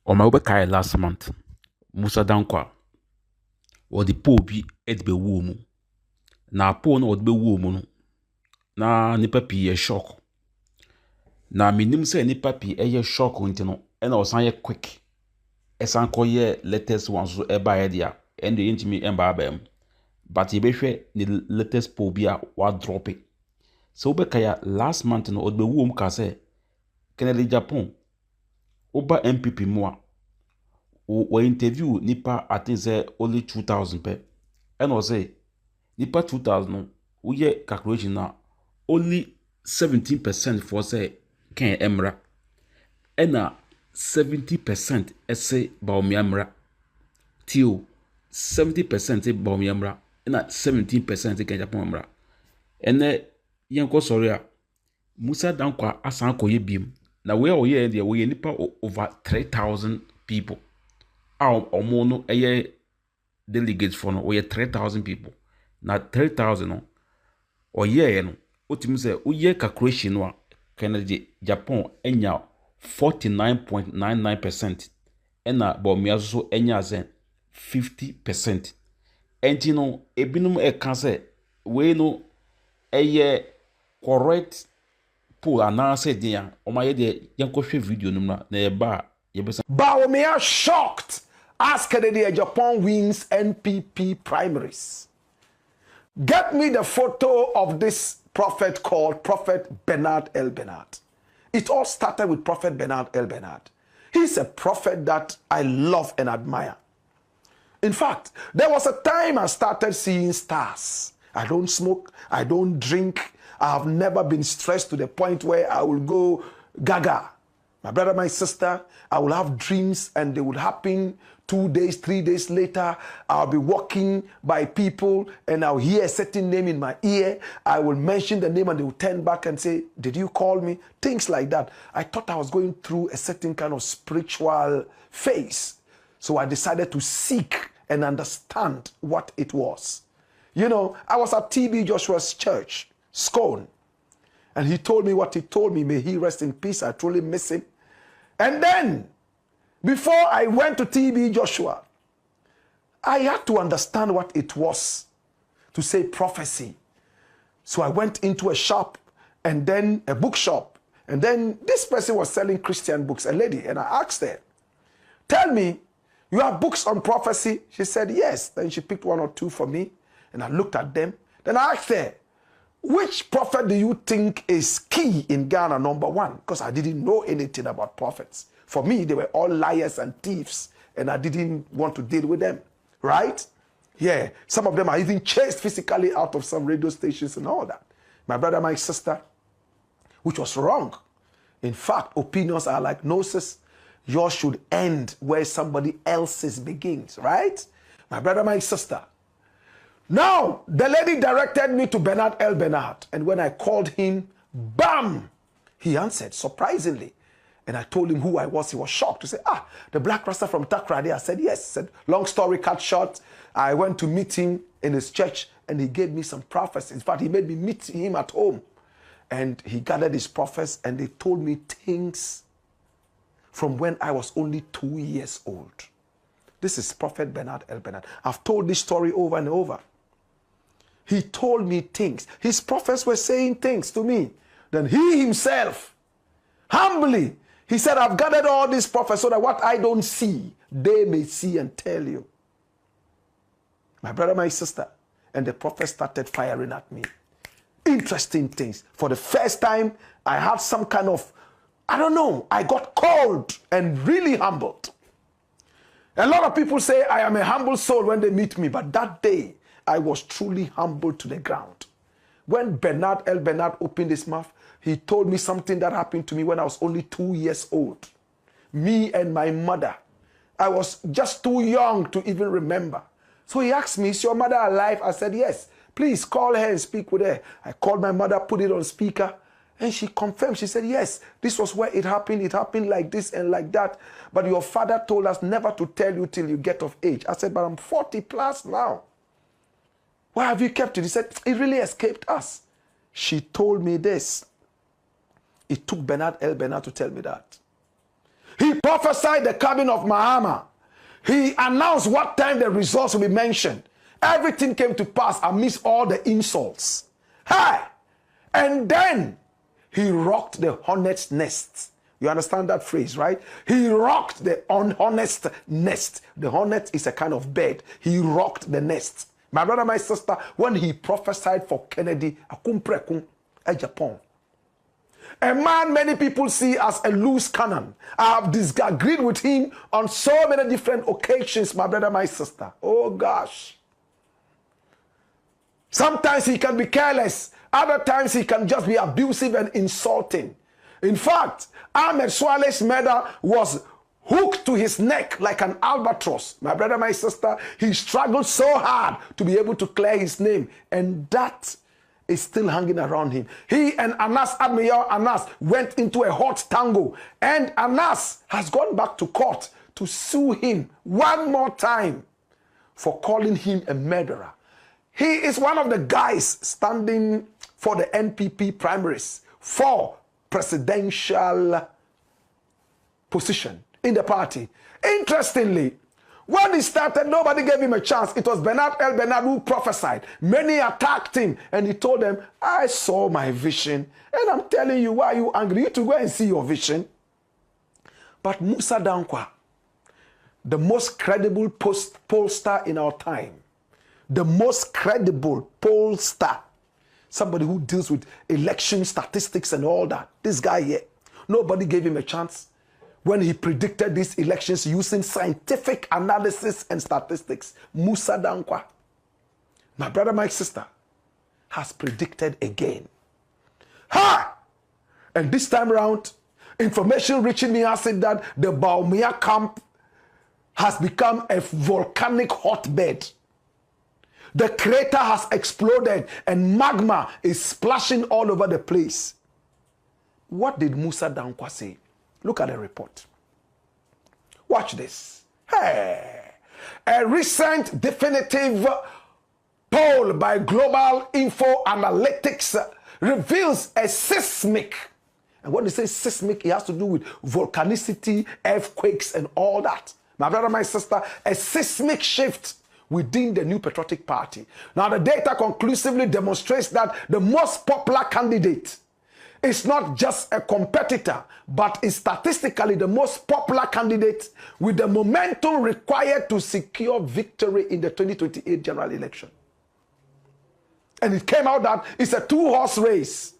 On my way last month, Musah Danquah, or the Pope at the womb. Na Pon or the womb, na nipa pii shock. Na minim say nipa pii shock intino, and I was quick. Esan koye latest one so eba dia, and the intimi emba bam. But ye behwe the latest Pope wa drop it. So bekaya last month no odbe womb ka say, Kennedy Agyapong, oba MPP moa. We interview nipa I think say only 2,000 pe. And I say nipa 2,000 we ye calculation na only 17% for say can emra. And 70% say baomi emra. Tio 70% say baomi emra. And 17% can Japan emra. And yanko sorry Musah Danquah asan koye bim. Na we o ye there we nipa over 3,000 people. Omo no eye delegates for no we 3,000 people. Na 3,000 no o ye no otimi say o ye calculation no Kennedy Agyapong enya 49.99% ena Bawumia so enya zen 50%. Enti no ebinum e kan say we no eye correct pool anase dia o ma ye de yankohwe video num na eba yebesa Bawumia shocked as Kennedy Agyapong wins NPP primaries. Get me the photo of this prophet called Prophet Bernard L. Bernard. It all started with Prophet Bernard L. Bernard. He's a prophet that I love and admire. In fact, there was a time I started seeing stars. I don't smoke, I don't drink, I have never been stressed to the point where I will go gaga. My brother, my sister, I will have dreams and they would happen 2 days, 3 days later. I'll be walking by people and I'll hear a certain name in my ear. I will mention the name and they will turn back and say, did you call me? Things like that. I thought I was going through a certain kind of spiritual phase. So I decided to seek and understand what it was. You know, I was at TB Joshua's church, Scone, and he told me what he told me. May he rest in peace. I truly miss him. And then, before I went to TB Joshua, I had to understand what it was to say prophecy. So I went into a shop and then a bookshop. And then this person was selling Christian books, a lady. And I asked her, tell me, you have books on prophecy? She said, yes. Then she picked 1 or 2 for me. And I looked at them. Then I asked her, which prophet do you think is key in Ghana, number 1? Because I didn't know anything about prophets. For me, they were all liars and thieves, and I didn't want to deal with them, right? Yeah, some of them are even chased physically out of some radio stations and all that. My brother, my sister, which was wrong. In fact, opinions are like noses. Yours should end where somebody else's begins, right? My brother, my sister. Now, the lady directed me to Bernard L. Bernard. And when I called him, bam, he answered, surprisingly. And I told him who I was. He was shocked to say, the black rasta from Takrady. I said, yes. He said, long story cut short, I went to meet him in his church and he gave me some prophets. In fact, he made me meet him at home. And he gathered his prophets and they told me things from when I was only 2 years old. This is Prophet Bernard L. Bernard. I've told this story over and over. He told me things. His prophets were saying things to me. Then he himself, humbly, he said, I've gathered all these prophets so that what I don't see, they may see and tell you. My brother, my sister, and the prophet started firing at me. Interesting things. For the first time, I had some kind of, I don't know, I got cold and really humbled. A lot of people say I am a humble soul when they meet me, but that day, I was truly humbled to the ground. When Bernard L. Bernard opened his mouth, he told me something that happened to me when I was only 2 years old. Me and my mother. I was just too young to even remember. So he asked me, is your mother alive? I said, yes. Please call her and speak with her. I called my mother, put it on speaker, and she confirmed. She said, yes, this was where it happened. It happened like this and like that. But your father told us never to tell you till you get of age. I said, but I'm 40 plus now. Why have you kept it? He said, it really escaped us. She told me this. It took Bernard L. Bernard to tell me that. He prophesied the coming of Mahama. He announced what time the results will be mentioned. Everything came to pass amidst all the insults. Hey! And then he rocked the hornet's nest. You understand that phrase, right? He rocked the honest nest. The hornet is a kind of bird. He rocked the nest. My brother, my sister, when he prophesied for Kennedy, Agyapong, a man many people see as a loose cannon. I have disagreed with him on so many different occasions, my brother, my sister. Oh gosh. Sometimes he can be careless. Other times he can just be abusive and insulting. In fact, Ahmed Swale's murder was hooked to his neck like an albatross. My brother, my sister, he struggled so hard to be able to clear his name. And that is still hanging around him. He and Anas, Admiral Anas, went into a hot tango. And Anas has gone back to court to sue him one more time for calling him a murderer. He is one of the guys standing for the NPP primaries for presidential position in the party. Interestingly, when he started, nobody gave him a chance. It was Bernard L. Bernard who prophesied. Many attacked him, and he told them, I saw my vision, and I'm telling you, why are you angry? You to go and see your vision. But Musah Danquah, the most credible pollster in our time, the most credible pollster, somebody who deals with election statistics and all that, this guy here, nobody gave him a chance when he predicted these elections using scientific analysis and statistics. Musah Danquah, my brother, my sister, has predicted again. Ha! And this time around, information reaching me has said that the Bawumia camp has become a volcanic hotbed. The crater has exploded and magma is splashing all over the place. What did Musah Danquah say? Look at the report. Watch this. Hey, a recent definitive poll by Global Info Analytics reveals a seismic, and when they say seismic, it has to do with volcanicity, earthquakes, and all that. My brother, my sister, a seismic shift within the New Patriotic Party. Now, the data conclusively demonstrates that the most popular candidate is not just a competitor, but is statistically the most popular candidate with the momentum required to secure victory in the 2028 general election. And it came out that it's a two-horse race.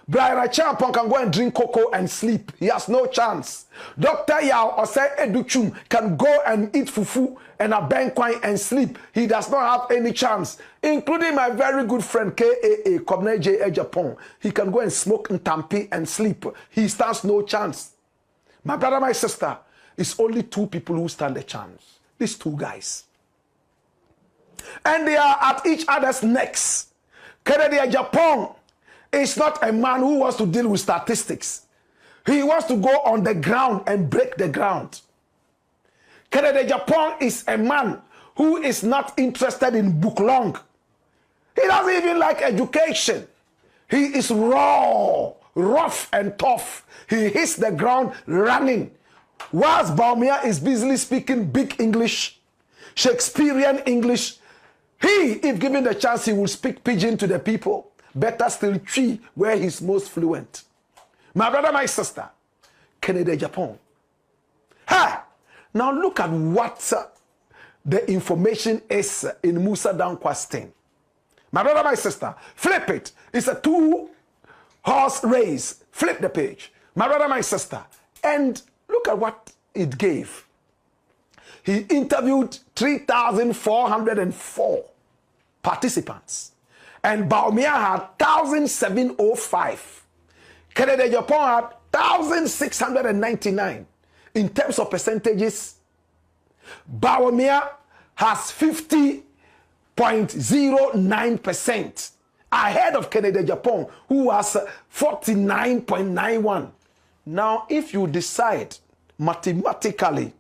Brian Agyapong can go and drink cocoa and sleep. He has no chance. Dr. Yao Osei Educhum can go and eat fufu and a banquine and sleep. He does not have any chance. Including my very good friend K.A.A. Kobne J. Agyapong. He can go and smoke in Tampi and sleep. He stands no chance. My brother, my sister, it's only two people who stand a chance. These two guys. And they are at each other's necks. Kennedy Agyapong is not a man who wants to deal with statistics. He wants to go on the ground and break the ground. Kennedy Agyapong is a man who is not interested in book long. He doesn't even like education. He is raw, rough and tough. He hits the ground running. Whilst Bawumia is busily speaking big English, Shakespearean English, he, if given the chance, he will speak pidgin to the people. Better still, Twi, where he's most fluent. My brother, my sister, Kennedy Agyapong. Ha! Now look at what the information is in Musah Danquah's thing. My brother, my sister, flip it. It's a two-horse race. Flip the page. My brother, my sister. And look at what it gave. He interviewed 3,404 participants. And Bawumia had 1,705. Kennedy Agyapong had 1,699. In terms of percentages, Bawumia has 50.09% ahead of Kennedy Agyapong, who has 49.91. Now, if you decide mathematically,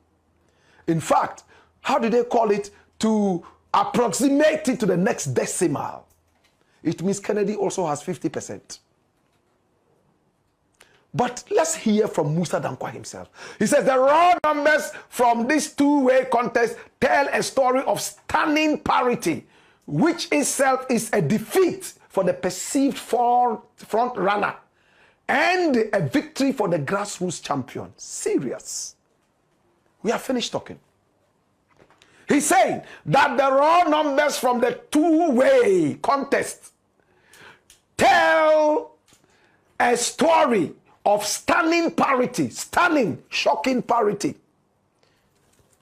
in fact, how do they call it, to approximate it to the next decimal, it means Kennedy also has 50%. But let's hear from Musah Danquah himself. He says the raw numbers from this two-way contest tell a story of stunning parity, which itself is a defeat for the perceived front runner and a victory for the grassroots champion. Serious. We are finished talking. He's saying that the raw numbers from the two-way contest tell a story of stunning parity, stunning, shocking parity.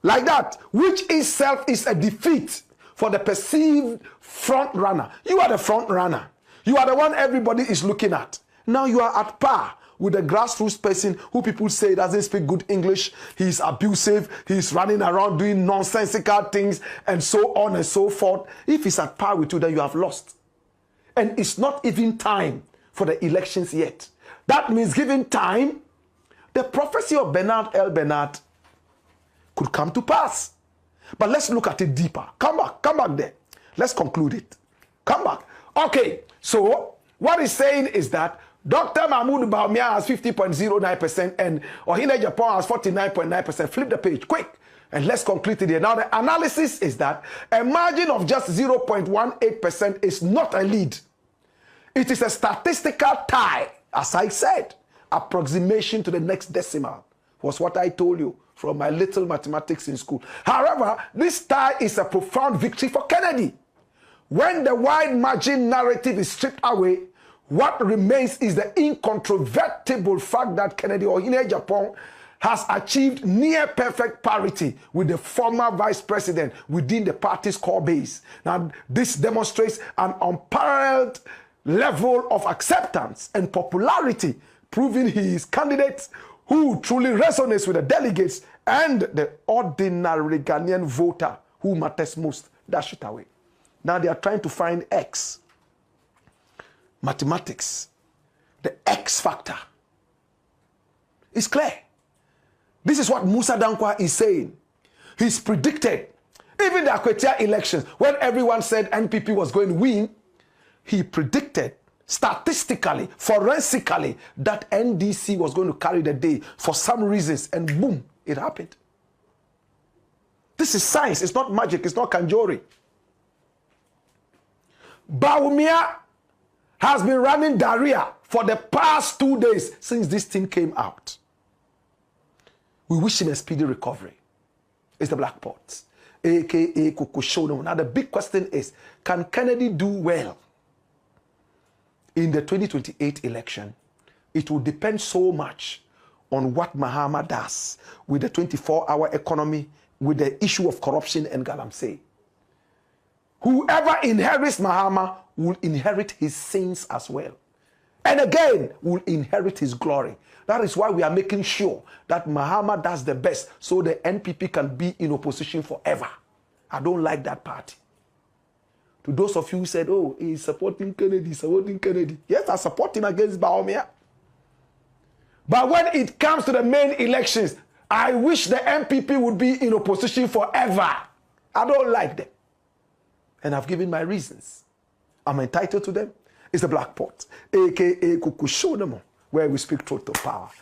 Like that, which itself is a defeat for the perceived front runner. You are the front runner. You are the one everybody is looking at. Now you are at par with a grassroots person who people say doesn't speak good English, he's abusive, he's running around doing nonsensical things, and so on and so forth. If he's at par with you, then you have lost. And it's not even time for the elections yet. That means given time, the prophecy of Bernard L. Bernard could come to pass. But let's look at it deeper. Come back there. Let's conclude it. Come back. Okay, so what he's saying is that Dr. Mahmoud Bawumia has 50.09% and Ohene Agyapong has 49.9%. Flip the page, quick. And let's conclude it here. Now, the analysis is that a margin of just 0.18% is not a lead. It is a statistical tie. As I said, approximation to the next decimal was what I told you from my little mathematics in school. However, this tie is a profound victory for Kennedy. When the wide margin narrative is stripped away, what remains is the incontrovertible fact that Kennedy Ohene Agyapong has achieved near perfect parity with the former vice president within the party's core base. Now, this demonstrates an unparalleled level of acceptance and popularity, proving he is candidate who truly resonates with the delegates and the ordinary Ghanaian voter who matters most. Dash it away. Now they are trying to find X. Mathematics. The X factor. It's clear. This is what Musah Danquah is saying. He's predicted, even the Akwetia elections, when everyone said NPP was going to win, he predicted statistically, forensically, that NDC was going to carry the day for some reasons, and boom, it happened. This is science. It's not magic. It's not kanjori. Bawumia has been running diarrhea for the past 2 days since this thing came out. We wish him a speedy recovery. It's the Black Pot, a.k.a. Kukushono. Now the big question is, can Kennedy do well in the 2028 election? It will depend so much on what Mahama does with the 24-hour economy, with the issue of corruption and galamsey. Whoever inherits Mahama will inherit his sins as well. And again, will inherit his glory. That is why we are making sure that Mahama does the best so the NPP can be in opposition forever. I don't like that party. To those of you who said, oh, he's supporting Kennedy, Yes, I support him against Bawumia. But when it comes to the main elections, I wish the NPP would be in opposition forever. I don't like them. And I've given my reasons. I'm entitled to them. It's the Black Pot, a.k.a. Kukushonomo, where we speak truth to power.